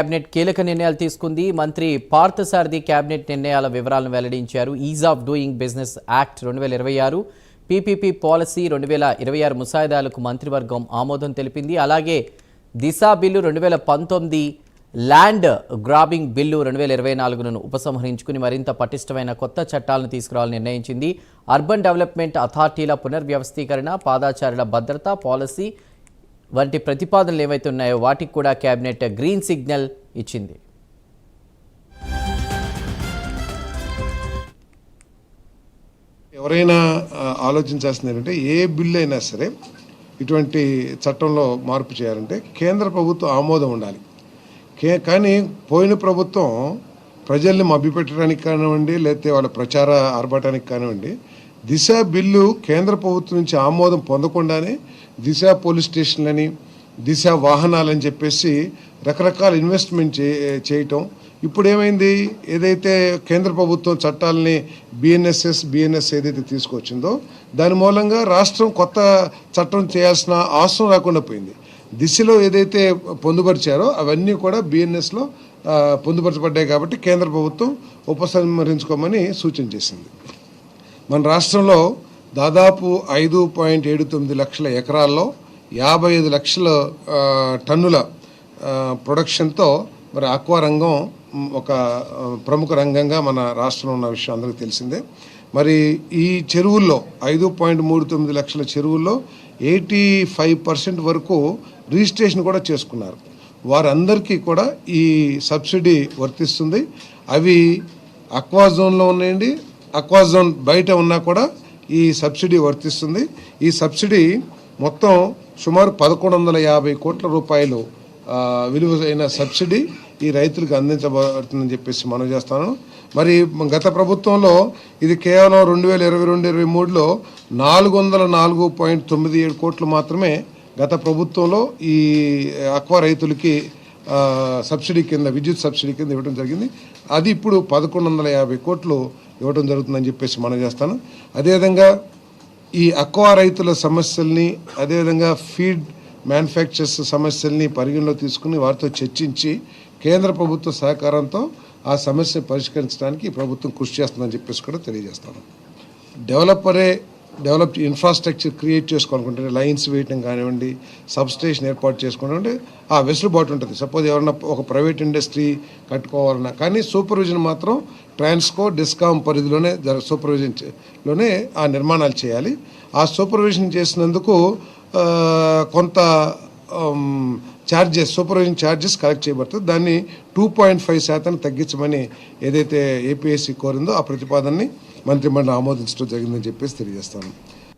Cabinet కీలక నిర్ణయాలు తీసుకుంది. మంత్రి పార్థసారథి కేబినెట్ నిర్ణయాల వివరాలను వెల్లడించారు. Is of doing business act 2026, PPP policy 2026 ముసాయిదాలకు మంత్రివర్గం ఆమోదం తెలిపింది. అలాగే దిశా బిల్లు 2019, ల్యాండ్ గ్రాబింగ్ బిల్లు 2024ను ఉపసంహరించుకుని మరింత పటిష్టమైన కొత్త చట్టాలను తీసుకురావాలని నిర్ణయించింది. అర్బన్ డెవలప్మెంట్ అథారిటీల పునర్వ్యవస్థీకరణ, పాదాచారుల భద్రత పాలసీ వంటి ప్రతిపాదనలు ఏవైతే ఉన్నాయో వాటికి కూడా కేబినెట్ గ్రీన్ సిగ్నల్ ఇచ్చింది. ఎవరైనా ఆలోచించాల్సింది ఏంటంటే ఏ బిల్లు అయినా సరే ఇటువంటి చట్టంలో మార్పు చేయాలంటే కేంద్ర ప్రభుత్వం ఆమోదం ఉండాలి. కానీ పోయిన ప్రభుత్వం ప్రజల్ని మభ్యపెట్టడానికి కానివ్వండి, లేకపోతే వాళ్ళ ప్రచార ఆర్భటానికి కానివ్వండి, దిశ బిల్లు కేంద్ర ప్రభుత్వం నుంచి ఆమోదం పొందకుండానే దిశ పోలీస్ స్టేషన్లని, దిశ వాహనాలని చెప్పేసి రకరకాల ఇన్వెస్ట్మెంట్ చేయటం. ఇప్పుడు ఏమైంది, ఏదైతే కేంద్ర ప్రభుత్వం చట్టాలని బిఎన్ఎస్ ఏదైతే తీసుకొచ్చిందో దాని మూలంగా రాష్ట్రం కొత్త చట్టం చేయాల్సిన అవసరం రాకుండా పోయింది. దిశలో ఏదైతే పొందుపరిచారో అవన్నీ కూడా బిఎన్ఎస్లో పొందుపరచబడ్డాయి. కాబట్టి కేంద్ర ప్రభుత్వం ఉపసంహరించుకోమని సూచన చేసింది. మన రాష్ట్రంలో దాదాపు 5.79 లక్షల ఎకరాల్లో 55 లక్షల టన్నుల ప్రొడక్షన్తో మరి ఆక్వా రంగం ఒక ప్రముఖ రంగంగా మన రాష్ట్రంలో ఉన్న విషయం అందరికీ తెలిసిందే. మరి ఈ చెరువుల్లో 5.39 లక్షల చెరువుల్లో 85% వరకు రిజిస్ట్రేషన్ కూడా చేసుకున్నారు. వారందరికీ కూడా ఈ సబ్సిడీ వర్తిస్తుంది. అవి అక్వా జోన్లో ఉన్నాయండి, అక్వా జోన్ బయట ఉన్నా కూడా ఈ సబ్సిడీ వర్తిస్తుంది. ఈ సబ్సిడీ మొత్తం సుమారు 1150 కోట్ల రూపాయలు విలువైన సబ్సిడీ ఈ రైతులకు అందించబడుతుందని చెప్పేసి మనం చేస్తాను. మరి గత ప్రభుత్వంలో ఇది కేవలం 2022-23లో 404.97 కోట్లు మాత్రమే గత ప్రభుత్వంలో ఈ అక్వా రైతులకి సబ్సిడీ కింద, విద్యుత్ సబ్సిడీ కింద ఇవ్వడం జరిగింది. అది ఇప్పుడు 1150 కోట్లు ఇవ్వడం జరుగుతుందని చెప్పేసి మనం చేస్తాను. అదేవిధంగా ఈ అక్వా రైతుల సమస్యల్ని, అదేవిధంగా ఫీడ్ మ్యానుఫ్యాక్చర్స్ సమస్యల్ని పరిగణలో తీసుకుని వారితో చర్చించి కేంద్ర ప్రభుత్వ సహకారంతో ఆ సమస్యను పరిష్కరించడానికి ప్రభుత్వం కృషి చేస్తుందని చెప్పేసి కూడా తెలియజేస్తాను. డెవలప్ ఇన్ఫ్రాస్ట్రక్చర్ క్రియేట్ చేసుకోవాలనుకుంటే లైన్స్ వేయటం కానివ్వండి, సబ్స్టేషన్ ఏర్పాటు చేసుకోవాలంటే ఆ వెసులుబాటు ఉంటుంది. సపోజ్ ఎవరన్నా ఒక ప్రైవేట్ ఇండస్ట్రీ కట్టుకోవాలన్నా కానీ సూపర్విజన్ మాత్రం ట్రాన్స్కో, డిస్కామ్ పరిధిలోనే సూపర్విజన్లోనే ఆ నిర్మాణాలు చేయాలి. ఆ సూపర్విజన్ చేసినందుకు కొంత సూపర్విజన్ ఛార్జెస్ కలెక్ట్ చేయబడుతుంది. దాన్ని 2.5% తగ్గించమని ఏదైతే ఏపీఎస్సీ కోరిందో ఆ ప్రతిపాదనని మంత్రిమండలి ఆమోదించడం జరిగిందని చెప్పేసి తెలియజేస్తాను.